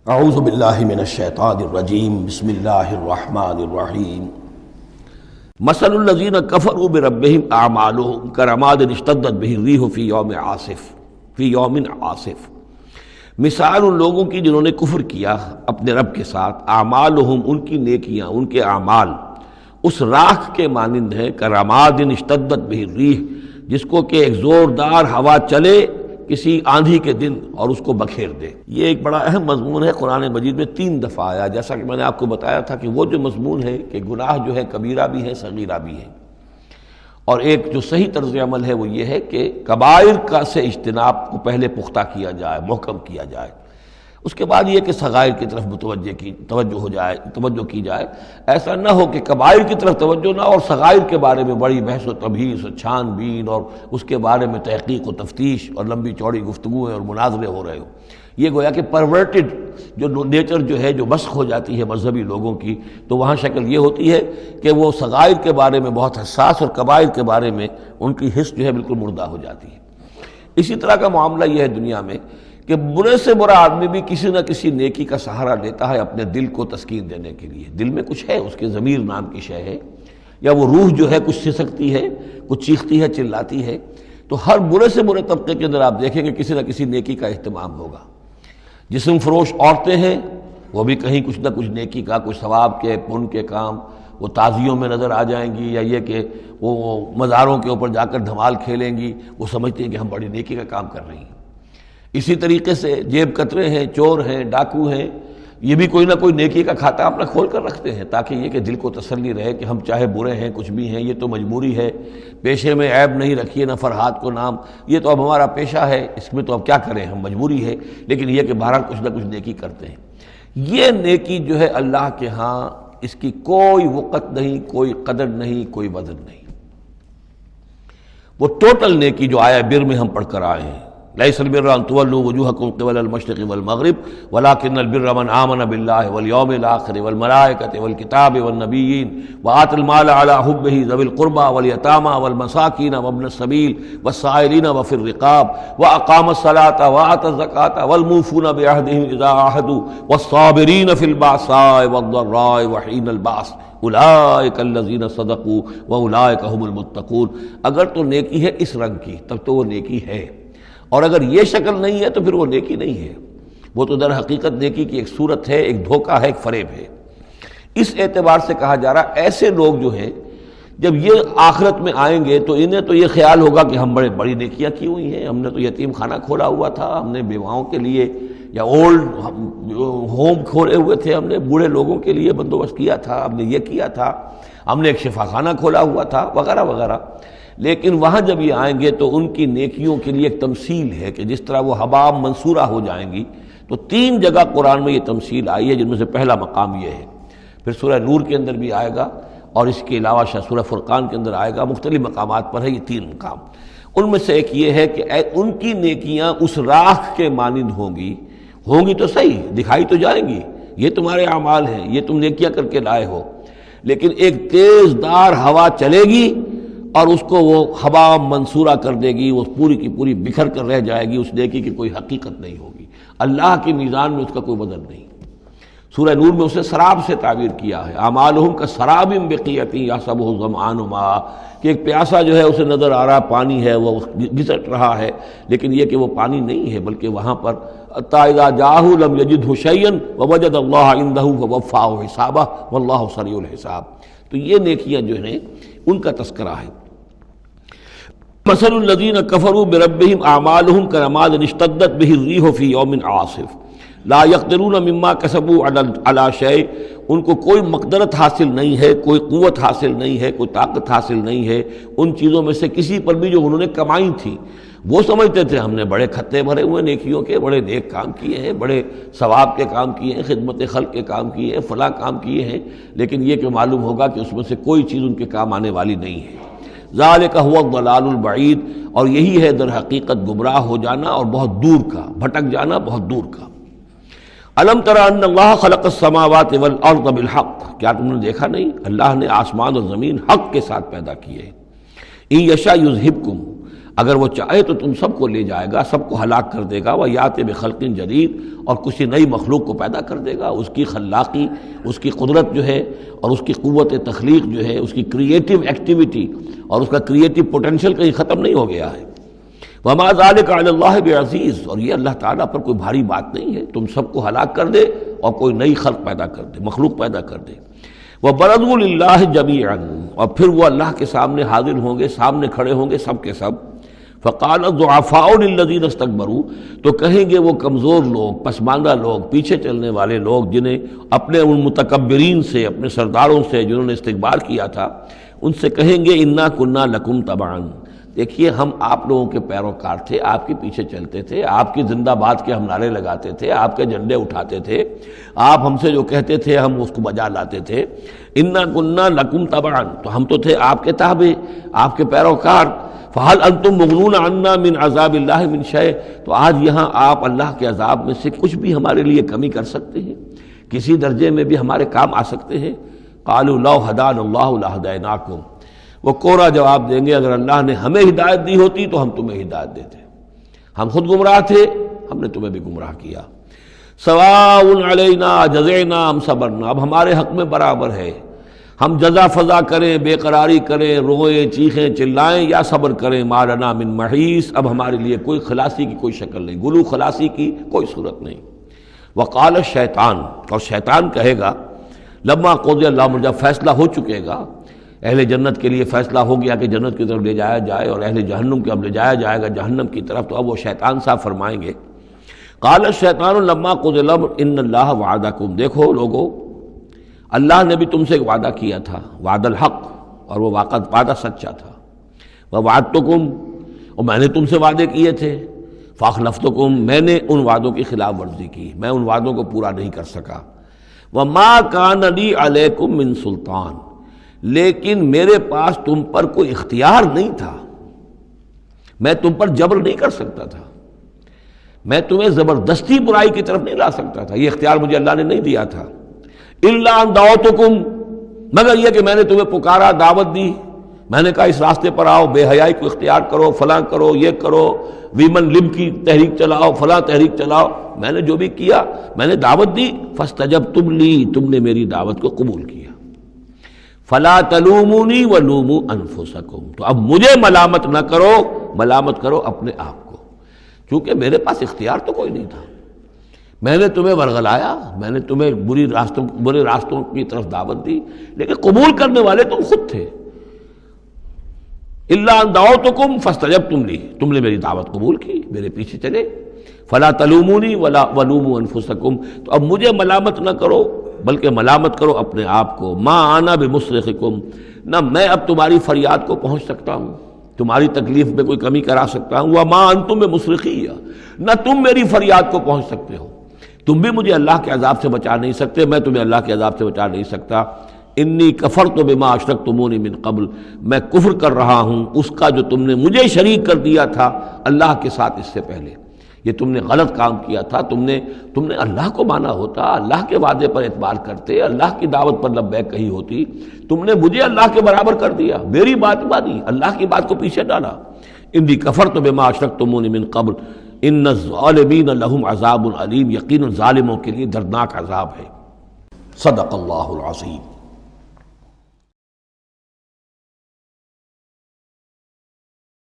اعوذ باللہ من الشیطان الرجیم بسم اللہ الرحمن الرحیم مثل الذین کفروا بربہم اعمالهم کرماد اشتدت بہ الریح فی یوم عاصف، مثال ان لوگوں کی جنہوں نے کفر کیا اپنے رب کے ساتھ، اعمالهم ان کی نیکیاں، ان کے اعمال اس راکھ کے مانند ہیں، کرماد اشتدت بہ الریح، جس کو کہ ایک زوردار ہوا چلے کسی آندھی کے دن اور اس کو بکھیر دے۔ یہ ایک بڑا اہم مضمون ہے، قرآن مجید میں 3 دفعہ آیا، جیسا کہ میں نے آپ کو بتایا تھا کہ وہ جو مضمون ہے کہ گناہ جو ہے کبیرہ بھی ہے صغیرہ بھی ہے، اور ایک جو صحیح طرز عمل ہے وہ یہ ہے کہ کبائر کا سے اجتناب کو پہلے پختہ کیا جائے، محکم کیا جائے، اس کے بعد یہ کہ صغائر کی طرف توجہ کی جائے۔ ایسا نہ ہو کہ کبائر کی طرف توجہ نہ اور صغائر کے بارے میں بڑی بحث و تبحیث و چھان بین اور اس کے بارے میں تحقیق و تفتیش اور لمبی چوڑی گفتگویں اور مناظرے ہو رہے ہو۔ یہ گویا کہ پرورٹڈ جو نیچر جو ہے، جو مسخ ہو جاتی ہے مذہبی لوگوں کی، تو وہاں شکل یہ ہوتی ہے کہ وہ صغائر کے بارے میں بہت حساس اور کبائر کے بارے میں ان کی حس جو ہے بالکل مردہ ہو جاتی ہے۔ اسی طرح کا معاملہ یہ ہے دنیا میں کہ برے سے برا آدمی بھی کسی نہ کسی نیکی کا سہارا لیتا ہے اپنے دل کو تسکین دینے کے لیے۔ دل میں کچھ ہے، اس کے ضمیر نام کی شے ہے، یا وہ روح جو ہے کچھ سسکتی ہے، کچھ چیختی ہے، چلاتی ہے، تو ہر برے سے برے طبقے کے اندر آپ دیکھیں کہ کسی نہ کسی نیکی کا اہتمام ہوگا۔ جسم فروش عورتیں ہیں، وہ بھی کہیں کچھ نہ کچھ نیکی کا، کچھ ثواب کے، پن کے کام وہ تعزیوں میں نظر آ جائیں گی، یا یہ کہ وہ مزاروں کے اوپر جا کر دھمال کھیلیں گی، وہ سمجھتے ہیں کہ ہم بڑی نیکی کا کام کر رہی ہیں۔ اسی طریقے سے جیب کترے ہیں، چور ہیں، ڈاکو ہیں، یہ بھی کوئی نہ کوئی نیکی کا کھاتا اپنا کھول کر رکھتے ہیں، تاکہ یہ کہ دل کو تسلی رہے کہ ہم چاہے برے ہیں، کچھ بھی ہیں، یہ تو مجبوری ہے، پیشے میں عیب نہیں رکھیے نہ فرحات کو نام، یہ تو اب ہمارا پیشہ ہے، اس میں تو اب کیا کریں، ہم مجبوری ہے، لیکن یہ کہ بہرحال کچھ نہ کچھ نیکی کرتے ہیں۔ یہ نیکی جو ہے اللہ کے ہاں اس کی کوئی وقت نہیں، کوئی قدر نہیں، کوئی وزن نہیں۔ وہ ٹوٹل نیکی جو آیا بر میں ہم پڑھ کر آئے ہیں، لیس البر ان تولوا وجوہکم قبل المشرق والمغرب ولکن البر من آمن باللہ والیوم الآخر والملائکۃ والکتاب والنبیین وآتى المال على حبہ ذوی القربى والیتامى والمساکین وابن السبیل والسائلین وفی الرقاب واقام الصلاة وآتى الزکاة والموفون بعہدہم اذا عاہدوا والصابرین فی البأساء والضراء وحین البأس اولئک الذین صدقوا واولئک هم المتقون۔ اگر تو نیکی ہے اس رنگ کی تب تو وہ نیکی ہے، اور اگر یہ شکل نہیں ہے تو پھر وہ نیکی نہیں ہے، وہ تو در حقیقت نیکی کی ایک صورت ہے، ایک دھوکہ ہے، ایک فریب ہے۔ اس اعتبار سے کہا جا رہا ایسے لوگ جو ہیں جب یہ آخرت میں آئیں گے تو انہیں تو یہ خیال ہوگا کہ ہم بڑی نیکیاں کی ہوئی ہیں، ہم نے تو یتیم خانہ کھولا ہوا تھا، ہم نے بیواؤں کے لیے یا اولڈ ہوم کھولے ہوئے تھے، ہم نے بوڑھے لوگوں کے لیے بندوبست کیا تھا، ہم نے یہ کیا تھا، ہم نے ایک شفا خانہ کھولا ہوا تھا، وغیرہ وغیرہ۔ لیکن وہاں جب یہ آئیں گے تو ان کی نیکیوں کے لیے ایک تمثیل ہے کہ جس طرح وہ حباب منصورہ ہو جائیں گی، تو 3 جگہ قرآن میں یہ تمثیل آئی ہے، جن میں سے پہلا مقام یہ ہے، پھر سورہ نور کے اندر بھی آئے گا، اور اس کے علاوہ سورہ فرقان کے اندر آئے گا، مختلف مقامات پر ہے یہ 3 مقام۔ ان میں سے ایک یہ ہے کہ ان کی نیکیاں اس راکھ کے مانند ہوں گی تو صحیح، دکھائی تو جائیں گی، یہ تمہارے اعمال ہیں، یہ تم نیکیاں کر کے لائے ہو، لیکن ایک تیز دار ہوا چلے گی اور اس کو وہ ہوا منصورہ کر دے گی، وہ پوری کی پوری بکھر کر رہ جائے گی، اس نیکی کی کوئی حقیقت نہیں ہوگی، اللہ کی میزان میں اس کا کوئی وزن نہیں۔ سورہ نور میں اسے سراب سے تعبیر کیا ہے، اعمالہم کسراب بقیۃ یحسبہ الظمآن ماء، کہ ایک پیاسا جو ہے اسے نظر آ رہا پانی ہے، وہ گھسٹ رہا ہے، لیکن یہ کہ وہ پانی نہیں ہے، بلکہ وہاں پر حتیٰ اذا جاءہ لم یجدہ شیئا ووجد اللہ عندہ فوفاہ حسابہ واللہ سریع الحساب۔ تو یہ نیکیاں جو ہیں ان کا تذکرہ ہے۔ مثل الذین کفروا بربہم اعمالہم کرماد اشتدت بہ الریح فی یوم عاصف لا یقدرون مما کسبوا علی شیء، ان کو کوئی مقدرت حاصل نہیں ہے، کوئی قوت حاصل نہیں ہے، کوئی طاقت حاصل نہیں ہے ان چیزوں میں سے کسی پر بھی جو انہوں نے کمائی تھی۔ وہ سمجھتے تھے ہم نے بڑے کھتے بھرے ہوئے نیکیوں کے، بڑے نیک کام کیے ہیں، بڑے ثواب کے کام کیے ہیں، خدمت خلق کے کام کیے ہیں، فلاں کام کیے ہیں، لیکن یہ کہ معلوم ہوگا کہ اس میں سے کوئی چیز ان کے کام آنے والی نہیں ہے۔ ذالک هو الضلال البعید، اور یہی ہے در حقیقت گمراہ ہو جانا اور بہت دور کا، بھٹک جانا بہت دور کا۔ الم تر ان اللہ خلق السماوات والارض بالحق، کیا تم نے دیکھا نہیں اللہ نے آسمان اور زمین حق کے ساتھ پیدا کیے ہیں۔ ان یشاء یذہبکم، اگر وہ چاہے تو تم سب کو لے جائے گا، سب کو ہلاک کر دے گا، وَيَأْتِ بِخَلْقٍ جَدِيدٍ، اور کسی نئی مخلوق کو پیدا کر دے گا۔ اس کی خلاقی، اس کی قدرت جو ہے اور اس کی قوت تخلیق جو ہے، اس کی کریٹیو ایکٹیویٹی اور اس کا کریٹیو پوٹینشیل کہیں ختم نہیں ہو گیا ہے۔ وَمَا ذَلِكَ عَلَى اللَّهِ بِعَزِيزٍ، اور یہ اللہ تعالیٰ پر کوئی بھاری بات نہیں ہے، تم سب کو ہلاک کر دے اور کوئی نئی خلق پیدا کر دے، مخلوق پیدا کر دے۔ وَبَرَزُوا لِلَّهِ جَمِيعًا، اور پھر وہ اللہ کے سامنے حاضر ہوں گے، سامنے کھڑے ہوں گے سب کے سب۔ فقال الضعفاء للذین استکبروا، تو کہیں گے وہ کمزور لوگ، پسماندہ لوگ، پیچھے چلنے والے لوگ، جنہیں اپنے ان متکبرین سے، اپنے سرداروں سے جنہوں نے استکبار کیا تھا، ان سے کہیں گے انا کنا لکم تبعا، دیکھیے ہم آپ لوگوں کے پیروکار تھے، آپ کے پیچھے چلتے تھے، آپ کی زندہ باد کے ہم نعرے لگاتے تھے، آپ کے جھنڈے اٹھاتے تھے، آپ ہم سے جو کہتے تھے ہم اس کو بجا لاتے تھے۔ انا کنا لکم تبعا، تو ہم تو تھے آپ کے تابع، آپ کے پیروکار۔ فَهَلْ أَنْتُمْ مُغْنُونَ عَنَّا مِنْ عَذَابِ اللَّهِ مِنْ شَيْءٍ، تو آج یہاں آپ اللہ کے عذاب میں سے کچھ بھی ہمارے لیے کمی کر سکتے ہیں، کسی درجے میں بھی ہمارے کام آ سکتے ہیں؟ قَالُوا لَوْ هَدَانَ اللَّهُ لَهَدَيْنَاكُمْ، وہ کوڑا جواب دیں گے اگر اللہ نے ہمیں ہدایت دی ہوتی تو ہم تمہیں ہدایت دیتے، ہم خود گمراہ تھے، ہم نے تمہیں بھی گمراہ کیا۔ سواء علینا جزعنا ام صبرنا، اب ہمارے حق میں برابر ہے، ہم جزا فضا کریں، بے قراری کریں، روئیں چیخیں چلائیں یا صبر کریں، ما لنا من محیص، اب ہمارے لیے کوئی خلاصی کی کوئی شکل نہیں، گلو خلاصی کی کوئی صورت نہیں۔ وقال الشیطان، اور شیطان کہے گا لما قضی الامر، جب فیصلہ ہو چکے گا، اہل جنت کے لیے فیصلہ ہو گیا کہ جنت کی طرف لے جایا جائے اور اہل جہنم کو اب لے جایا جائے گا جہنم کی طرف، تو اب وہ شیطان صاحب فرمائیں گے قال الشیطان لما قضی الامر ان اللہ وعدکم، دیکھو لوگو اللہ نے بھی تم سے ایک وعدہ کیا تھا، وعد الحق، اور وہ وعدہ سچا تھا۔ ووعدتکم، اور میں نے تم سے وعدے کیے تھے، فاخلفتکم، میں نے ان وعدوں کی خلاف ورزی کی، میں ان وعدوں کو پورا نہیں کر سکا۔ وما کان لی علیکم من سلطان، لیکن میرے پاس تم پر کوئی اختیار نہیں تھا، میں تم پر جبر نہیں کر سکتا تھا، میں تمہیں زبردستی برائی کی طرف نہیں لا سکتا تھا، یہ اختیار مجھے اللہ نے نہیں دیا تھا۔ الا ان دعوتکم، مگر یہ کہ میں نے تمہیں پکارا، دعوت دی، میں نے کہا اس راستے پر آؤ، بے حیائی کو اختیار کرو، فلاں کرو، یہ کرو، ویمن لب کی تحریک چلاؤ، فلاں تحریک چلاؤ، میں نے جو بھی کیا میں نے دعوت دی، فاستجبتم لی، تم نے میری دعوت کو قبول کیا۔ فلا تلومونی ولوموا انفسکم، تو اب مجھے ملامت نہ کرو، ملامت کرو اپنے آپ کو، کیونکہ میرے پاس اختیار تو کوئی نہیں تھا، میں نے تمہیں ورغلایا، میں نے تمہیں برے راستوں کی طرف دعوت دی، لیکن قبول کرنے والے تم خود تھے۔ الا ان دعوتکم فاستجبتم لی، تم نے میری دعوت قبول کی، میرے پیچھے چلے۔ فلا تلومونی ولا ولوموا انفسکم، تو اب مجھے ملامت نہ کرو بلکہ ملامت کرو اپنے آپ کو۔ ما انا بمصرخکم، نہ میں اب تمہاری فریاد کو پہنچ سکتا ہوں، تمہاری تکلیف میں کوئی کمی کرا سکتا ہوں۔ وما انتم بمصرخی، نہ تم میری فریاد کو پہنچ سکتے ہو، تم بھی مجھے اللہ کے عذاب سے بچا نہیں سکتے، میں تمہیں اللہ کے عذاب سے بچا نہیں سکتا۔ انی کفرت بما اشرکتمونی من قبل، میں کفر کر رہا ہوں اس کا جو تم نے مجھے شریک کر دیا تھا اللہ کے ساتھ اس سے پہلے، یہ تم نے غلط کام کیا تھا، تم نے اللہ کو مانا ہوتا، اللہ کے وعدے پر اعتبار کرتے، اللہ کی دعوت پر لبیک کہی ہوتی، تم نے مجھے اللہ کے برابر کر دیا، میری بات مانی، اللہ کی بات کو پیچھے ڈالا۔ انی کفرت بما اشرکتمونی من قبل ان الظالمین لہم عذاب علیم، یقیناً ظالموں کے لیے دردناک عذاب ہے۔ صدق اللہ العظیم۔